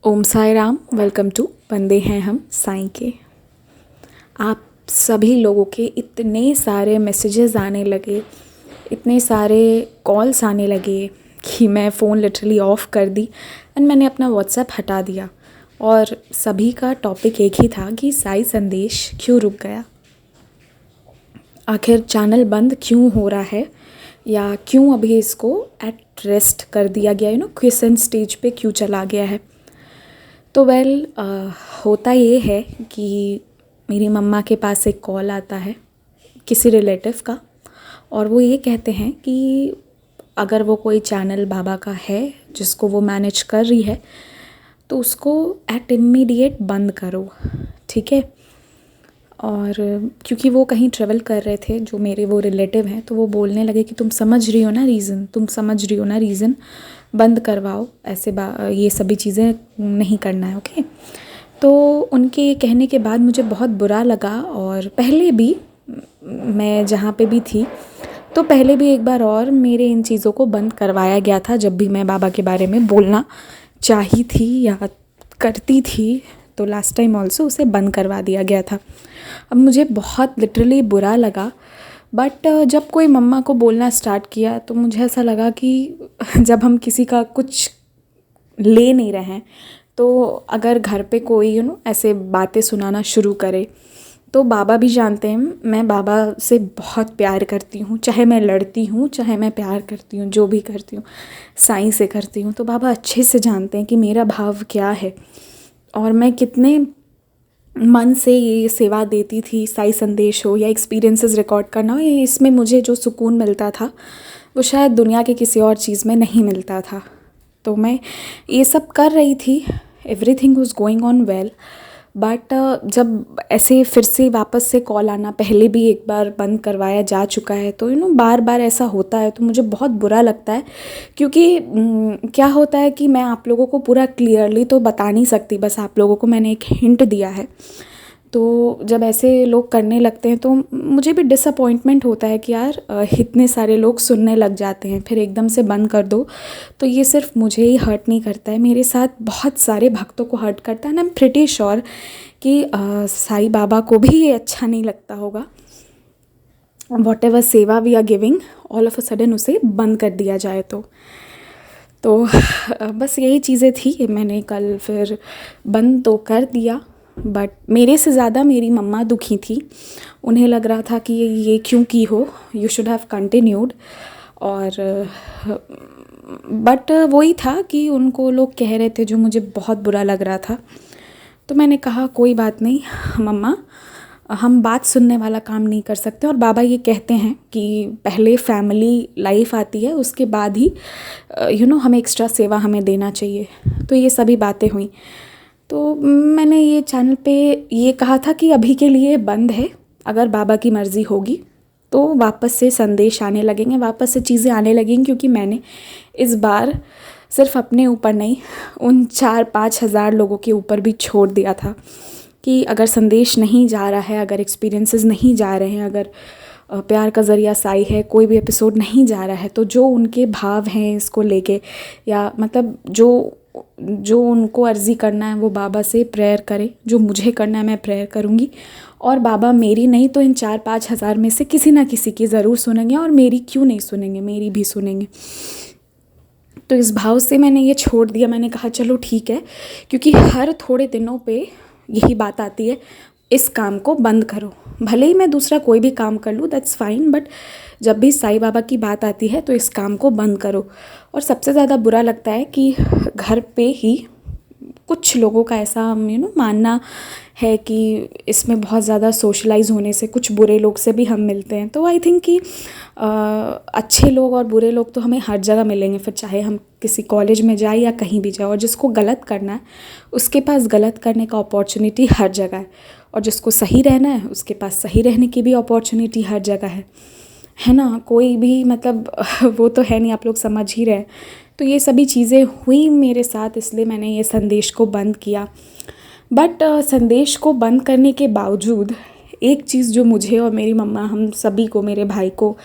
Om Sai Ram. Welcome to बंदे हैं हम साईं के। आप सभी लोगों के इतने सारे मैसेजेस आने लगे, इतने सारे कॉल्स आने लगे कि मैं फ़ोन लिटरली ऑफ़ कर दी एंड मैंने अपना व्हाट्सएप हटा दिया। और सभी का टॉपिक एक ही था कि साई संदेश क्यों रुक गया, आखिर चैनल बंद क्यों हो रहा है, या क्यों अभी इसको एट रेस्ट कर दिया गया, क्वेश्चन स्टेज पे क्यों चला गया है। तो होता ये है कि मेरी मम्मा के पास एक कॉल आता है किसी रिलेटिव का, और वो ये कहते हैं कि अगर वो कोई चैनल बाबा का है जिसको वो मैनेज कर रही है तो उसको एट इमीडिएट बंद करो, ठीक है। और क्योंकि वो कहीं ट्रैवल कर रहे थे, जो मेरे वो रिलेटिव हैं, तो वो बोलने लगे कि तुम समझ रही हो ना रीज़न, बंद करवाओ, ऐसे ये सभी चीज़ें नहीं करना है, ओके। तो उनके कहने के बाद मुझे बहुत बुरा लगा। और पहले भी मैं जहाँ पे भी थी तो पहले भी एक बार और मेरे इन चीज़ों को बंद करवाया गया था। जब भी मैं बाबा के बारे में बोलना चाही थी या करती थी तो लास्ट टाइम ऑल्सो उसे बंद करवा दिया गया था। अब मुझे बहुत लिटरली बुरा लगा, बट जब कोई मम्मा को बोलना स्टार्ट किया तो मुझे ऐसा लगा कि जब हम किसी का कुछ ले नहीं रहे हैं, तो अगर घर पे कोई ऐसे बातें सुनाना शुरू करे, तो बाबा भी जानते हैं मैं बाबा से बहुत प्यार करती हूँ। चाहे मैं लड़ती हूँ, चाहे मैं प्यार करती हूँ, जो भी करती हूँ साईं से करती हूँ, तो बाबा अच्छे से जानते हैं कि मेरा भाव क्या है और मैं कितने मन से ये सेवा देती थी। साई संदेश हो या एक्सपीरियंसेस रिकॉर्ड करना हो, ये इसमें मुझे जो सुकून मिलता था वो शायद दुनिया के किसी और चीज़ में नहीं मिलता था। तो मैं ये सब कर रही थी, everything was going on well. But जब ऐसे फिर से वापस से कॉल आना, पहले भी एक बार बंद करवाया जा चुका है, तो बार बार ऐसा होता है तो मुझे बहुत बुरा लगता है। क्योंकि क्या होता है कि मैं आप लोगों को पूरा क्लियरली तो बता नहीं सकती, बस आप लोगों को मैंने एक हिंट दिया है। तो जब ऐसे लोग करने लगते हैं तो मुझे भी डिसअपॉइंटमेंट होता है कि यार इतने सारे लोग सुनने लग जाते हैं, फिर एकदम से बंद कर दो तो ये सिर्फ मुझे ही हर्ट नहीं करता है, मेरे साथ बहुत सारे भक्तों को हर्ट करता है। And I am pretty sure कि साईं बाबा को भी ये अच्छा नहीं लगता होगा, whatever seva we are giving all of a sudden उसे बंद कर दिया जाए तो बस यही चीज़ें थी। मैंने कल फिर बंद तो कर दिया, बट मेरे से ज़्यादा मेरी मम्मा दुखी थी। उन्हें लग रहा था कि ये क्यों की हो, यू शुड हैव कंटिन्यूड। और बट वही था कि उनको लोग कह रहे थे जो मुझे बहुत बुरा लग रहा था। तो मैंने कहा कोई बात नहीं मम्मा, हम बात सुनने वाला काम नहीं कर सकते। और बाबा ये कहते हैं कि पहले फैमिली लाइफ आती है, उसके बाद ही हमें एक्स्ट्रा सेवा हमें देना चाहिए। तो ये सभी बातें हुई। तो मैंने ये चैनल पे ये कहा था कि अभी के लिए बंद है, अगर बाबा की मर्ज़ी होगी तो वापस से संदेश आने लगेंगे, वापस से चीज़ें आने लगेंगी। क्योंकि मैंने इस बार सिर्फ अपने ऊपर नहीं, उन 4-5 हज़ार लोगों के ऊपर भी छोड़ दिया था कि अगर संदेश नहीं जा रहा है, अगर एक्सपीरियंसेस नहीं जा रहे हैं, अगर प्यार का ज़रिया साई है कोई भी एपिसोड नहीं जा रहा है, तो जो उनके भाव हैं इसको लेके, या मतलब जो उनको अर्ज़ी करना है वो बाबा से प्रेयर करें, जो मुझे करना है मैं प्रेयर करूँगी। और बाबा मेरी नहीं तो इन 4-5 हज़ार में से किसी ना किसी की ज़रूर सुनेंगे, और मेरी क्यों नहीं सुनेंगे, मेरी भी सुनेंगे। तो इस भाव से मैंने ये छोड़ दिया। मैंने कहा चलो ठीक है, क्योंकि हर थोड़े दिनों पे यही बात आती है, इस काम को बंद करो। भले ही मैं दूसरा कोई भी काम कर लूँ, दैट्स फाइन, बट जब भी साईं बाबा की बात आती है तो इस काम को बंद करो। और सबसे ज़्यादा बुरा लगता है कि घर पे ही कुछ लोगों का ऐसा मानना है कि इसमें बहुत ज़्यादा सोशलाइज होने से कुछ बुरे लोग से भी हम मिलते हैं। तो आई थिंक कि अच्छे लोग और बुरे लोग तो हमें हर जगह मिलेंगे, फिर चाहे हम किसी कॉलेज में जाए या कहीं भी जाए। और जिसको गलत करना है उसके पास गलत करने का अपॉर्चुनिटी हर जगह है, और जिसको सही रहना है उसके पास सही रहने की भी अपॉर्चुनिटी हर जगह है ना। कोई भी मतलब वो तो है नहीं, आप लोग समझ ही रहे हैं। तो ये सभी चीज़ें हुई मेरे साथ, इसलिए मैंने ये संदेश को बंद किया। बट संदेश को बंद करने के बावजूद एक चीज़ जो मुझे और मेरी मम्मा, हम सभी को, मेरे भाई को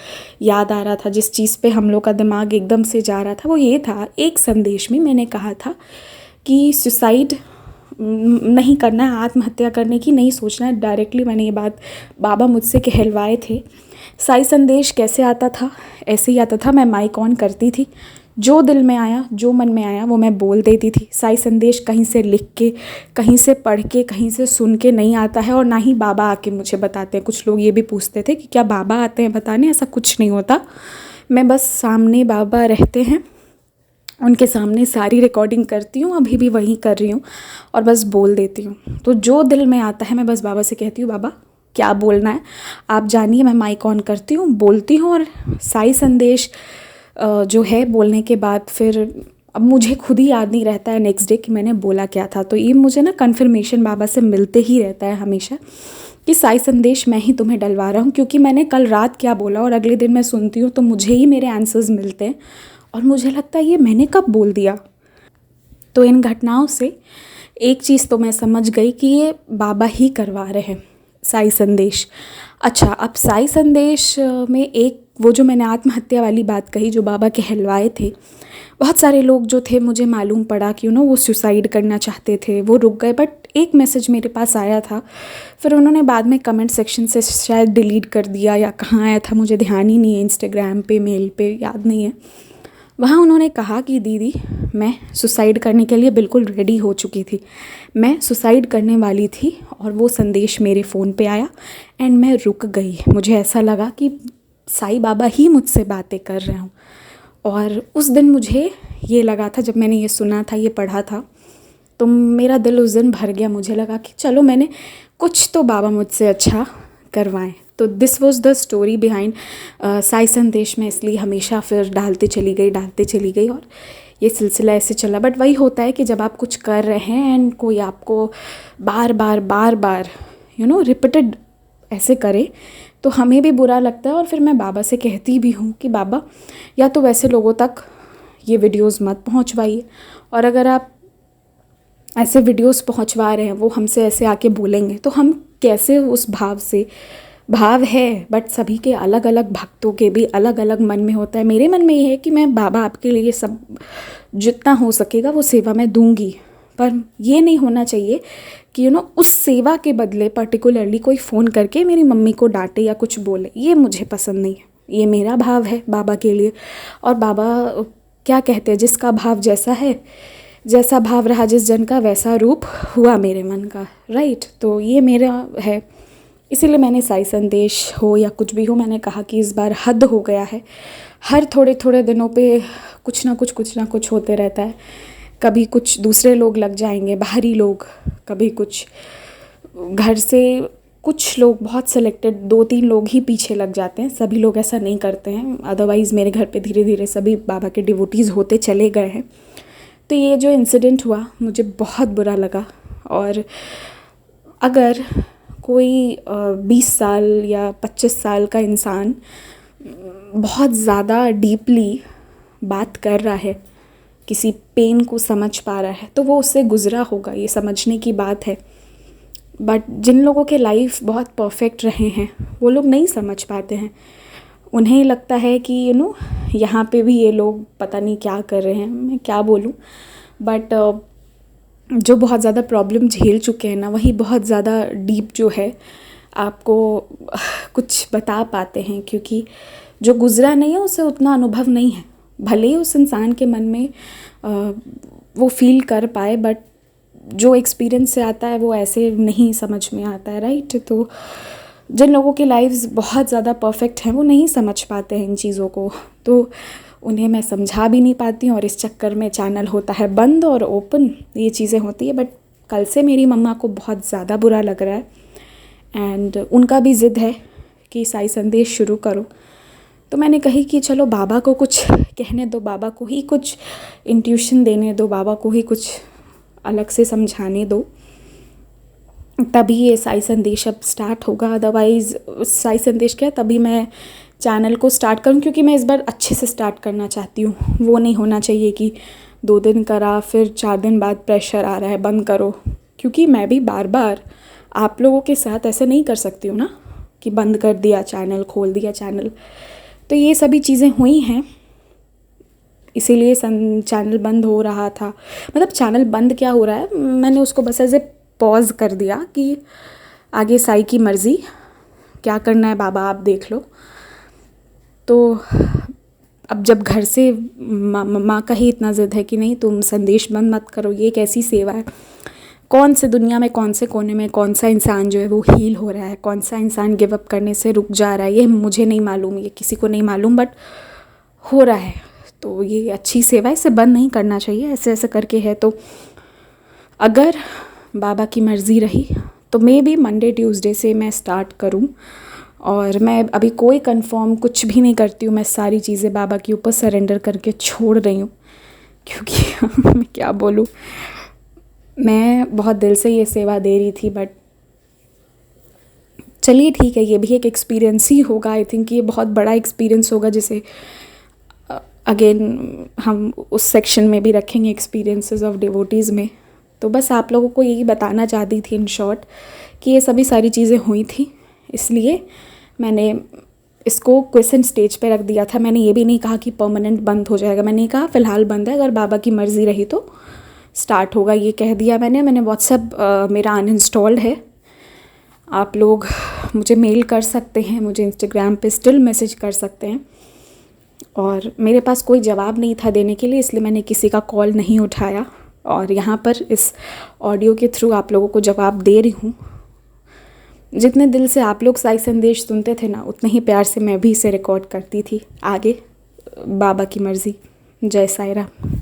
याद आ रहा था, जिस चीज़ पे हम लोग का दिमाग एकदम से जा रहा था, वो ये था, एक संदेश में मैंने कहा था कि सुसाइड नहीं करना है, आत्महत्या करने की नहीं सोचना है। डायरेक्टली मैंने ये बात बाबा मुझसे कहलवाए थे। साई संदेश कैसे आता था, ऐसे ही आता था। मैं माइक ऑन करती थी, जो दिल में आया, जो मन में आया वो मैं बोल देती थी। साई संदेश कहीं से लिख के, कहीं से पढ़ के, कहीं से सुन के नहीं आता है, और ना ही बाबा आके मुझे बताते हैं। कुछ लोग ये भी पूछते थे कि क्या बाबा आते हैं बताने, ऐसा कुछ नहीं होता। मैं बस सामने बाबा रहते हैं, उनके सामने सारी रिकॉर्डिंग करती हूँ, अभी भी वही कर रही हूँ, और बस बोल देती हूँ। तो जो दिल में आता है मैं बस बाबा से कहती हूँ, बाबा क्या बोलना है आप जानिए। मैं माइक ऑन करती हूँ, बोलती हूँ, और साई संदेश जो है बोलने के बाद फिर अब मुझे खुद ही याद नहीं रहता है नेक्स्ट डे कि मैंने बोला क्या था। तो ये मुझे ना कन्फर्मेशन बाबा से मिलते ही रहता है हमेशा कि साई संदेश मैं ही तुम्हें डलवा रहा हूँ, क्योंकि मैंने कल रात क्या बोला और अगले दिन मैं सुनती हूँ तो मुझे ही मेरे आंसर्स मिलते हैं, और मुझे लगता है ये मैंने कब बोल दिया। तो इन घटनाओं से एक चीज़ तो मैं समझ गई कि ये बाबा ही करवा रहे हैं, साई संदेश। अच्छा, अब साई संदेश में एक वो जो मैंने आत्महत्या वाली बात कही, जो बाबा कहलवाए थे, बहुत सारे लोग जो थे मुझे मालूम पड़ा कि वो सुसाइड करना चाहते थे, वो रुक गए। बट एक मैसेज मेरे पास आया था, फिर उन्होंने बाद में कमेंट सेक्शन से शायद डिलीट कर दिया या कहाँ आया था मुझे ध्यान ही नहीं है, इंस्टाग्राम पे, मेल पे, याद नहीं है। वहाँ उन्होंने कहा कि दीदी मैं सुसाइड करने के लिए बिल्कुल रेडी हो चुकी थी, मैं सुसाइड करने वाली थी, और वो संदेश मेरे फ़ोन पे आया एंड मैं रुक गई। मुझे ऐसा लगा कि साई बाबा ही मुझसे बातें कर रहे हों। और उस दिन मुझे ये लगा था, जब मैंने ये सुना था, ये पढ़ा था, तो मेरा दिल उस दिन भर गया। मुझे लगा कि चलो मैंने कुछ तो बाबा मुझसे अच्छा करवाएं। तो this was the story behind Sai संदेश में, इसलिए हमेशा फिर डालते चली गई और ये सिलसिला ऐसे चला। बट वही होता है कि जब आप कुछ कर रहे हैं एंड कोई आपको बार बार रिपीटेड ऐसे करे तो हमें भी बुरा लगता है। और फिर मैं बाबा से कहती भी हूँ कि बाबा या तो वैसे लोगों तक ये वीडियोज़ मत पहुँचवाइए, और अगर आप ऐसे वीडियोस पहुंचवा रहे हैं, वो हमसे ऐसे आके बोलेंगे तो हम कैसे उस भाव से, भाव है बट सभी के अलग अलग, भक्तों के भी अलग अलग मन में होता है। मेरे मन में ये है कि मैं बाबा आपके लिए सब जितना हो सकेगा वो सेवा मैं दूंगी, पर ये नहीं होना चाहिए कि उस सेवा के बदले पर्टिकुलरली कोई फ़ोन करके मेरी मम्मी को डांटे या कुछ बोले। ये मुझे पसंद नहीं है, ये मेरा भाव है बाबा के लिए। और बाबा क्या कहते हैं, जिसका भाव जैसा है, जैसा भाव रहा जिस जन का वैसा रूप हुआ मेरे मन का, राइट। तो ये मेरा है, इसीलिए मैंने साई संदेश हो या कुछ भी हो, मैंने कहा कि इस बार हद हो गया है। हर थोड़े थोड़े दिनों पे कुछ ना कुछ होते रहता है। कभी कुछ दूसरे लोग लग जाएंगे, बाहरी लोग, कभी कुछ घर से कुछ लोग, बहुत सेलेक्टेड 2-3 लोग ही पीछे लग जाते हैं, सभी लोग ऐसा नहीं करते हैं। अदरवाइज़ मेरे घर पे धीरे धीरे सभी बाबा के डिवोटीज़ होते चले गए हैं। तो ये जो इंसिडेंट हुआ मुझे बहुत बुरा लगा। और अगर कोई 20 साल या 25 साल का इंसान बहुत ज़्यादा डीपली बात कर रहा है, किसी पेन को समझ पा रहा है, तो वो उससे गुज़रा होगा, ये समझने की बात है। बट जिन लोगों के लाइफ बहुत परफेक्ट रहे हैं वो लोग नहीं समझ पाते हैं। उन्हें लगता है कि यहाँ पे भी ये लोग पता नहीं क्या कर रहे हैं, मैं क्या बोलूँ। बट जो बहुत ज़्यादा प्रॉब्लम झेल चुके हैं ना, वही बहुत ज़्यादा डीप जो है आपको कुछ बता पाते हैं, क्योंकि जो गुज़रा नहीं है उसे उतना अनुभव नहीं है। भले ही उस इंसान के मन में वो फील कर पाए, बट जो एक्सपीरियंस से आता है वो ऐसे नहीं समझ में आता है, राइट। तो जिन लोगों की लाइफ्स बहुत ज़्यादा परफेक्ट हैं वो नहीं समझ पाते हैं इन चीज़ों को, तो उन्हें मैं समझा भी नहीं पाती हूँ, और इस चक्कर में चैनल होता है बंद और ओपन, ये चीज़ें होती है। बट कल से मेरी मम्मा को बहुत ज़्यादा बुरा लग रहा है, एंड उनका भी ज़िद है कि साई संदेश शुरू करो। तो मैंने कही कि चलो बाबा को कुछ कहने दो, बाबा को ही कुछ इंट्यूशन देने दो, बाबा को ही कुछ अलग से समझाने दो, तभी ये साई संदेश अब स्टार्ट होगा। अदरवाइज़ साई संदेश क्या, तभी मैं चैनल को स्टार्ट करूँ, क्योंकि मैं इस बार अच्छे से स्टार्ट करना चाहती हूँ। वो नहीं होना चाहिए कि 2 दिन करा फिर 4 दिन बाद प्रेशर आ रहा है बंद करो, क्योंकि मैं भी बार बार आप लोगों के साथ ऐसे नहीं कर सकती हूँ ना कि बंद कर दिया चैनल, खोल दिया चैनल। तो ये सभी चीज़ें हुई हैं, इसीलिए चैनल बंद हो रहा था। मतलब चैनल बंद क्या हो रहा है, मैंने उसको बस ऐसे पॉज कर दिया कि आगे साईं की मर्ज़ी, क्या करना है बाबा आप देख लो। तो अब जब घर से माँ का ही इतना ज़िद है कि नहीं तुम संदेश बंद मत करो, ये कैसी सेवा है। कौन से दुनिया में, कौन से कोने में कौन सा इंसान जो है वो हील हो रहा है, कौन सा इंसान गिव अप करने से रुक जा रहा है, ये मुझे नहीं मालूम, ये किसी को नहीं मालूम, बट हो रहा है। तो ये अच्छी सेवा है, इसे बंद नहीं करना चाहिए। ऐसे ऐसे करके है, तो अगर बाबा की मर्ज़ी रही तो मे बी मंडे ट्यूसडे से मैं स्टार्ट करूं। और मैं अभी कोई कंफर्म कुछ भी नहीं करती हूँ, मैं सारी चीज़ें बाबा के ऊपर सरेंडर करके छोड़ रही हूँ, क्योंकि मैं क्या बोलूँ, मैं बहुत दिल से ये सेवा दे रही थी। बट चलिए ठीक है, ये भी एक एक्सपीरियंस ही होगा। आई थिंक ये बहुत बड़ा एक्सपीरियंस होगा, जिसे अगेन हम उस सेक्शन में भी रखेंगे, एक्सपीरियंसेस ऑफ डिवोटीज़ में। तो बस आप लोगों को यही बताना चाहती थी इन शॉर्ट कि ये सभी सारी चीज़ें हुई थी, इसलिए मैंने इसको क्वेश्चन स्टेज पे रख दिया था। मैंने ये भी नहीं कहा कि परमानेंट बंद हो जाएगा, मैंने कहा फ़िलहाल बंद है, अगर बाबा की मर्ज़ी रही तो स्टार्ट होगा, ये कह दिया मैंने व्हाट्सएप मेरा अनइंस्टॉल्ड है। आप लोग मुझे मेल कर सकते हैं, मुझे इंस्टाग्राम पे स्टिल मैसेज कर सकते हैं, और मेरे पास कोई जवाब नहीं था देने के लिए, इसलिए मैंने किसी का कॉल नहीं उठाया। और यहाँ पर इस ऑडियो के थ्रू आप लोगों को जवाब दे रही हूँ। जितने दिल से आप लोग साई संदेश सुनते थे ना, उतने ही प्यार से मैं भी इसे रिकॉर्ड करती थी। आगे बाबा की मर्ज़ी। जय साई राम।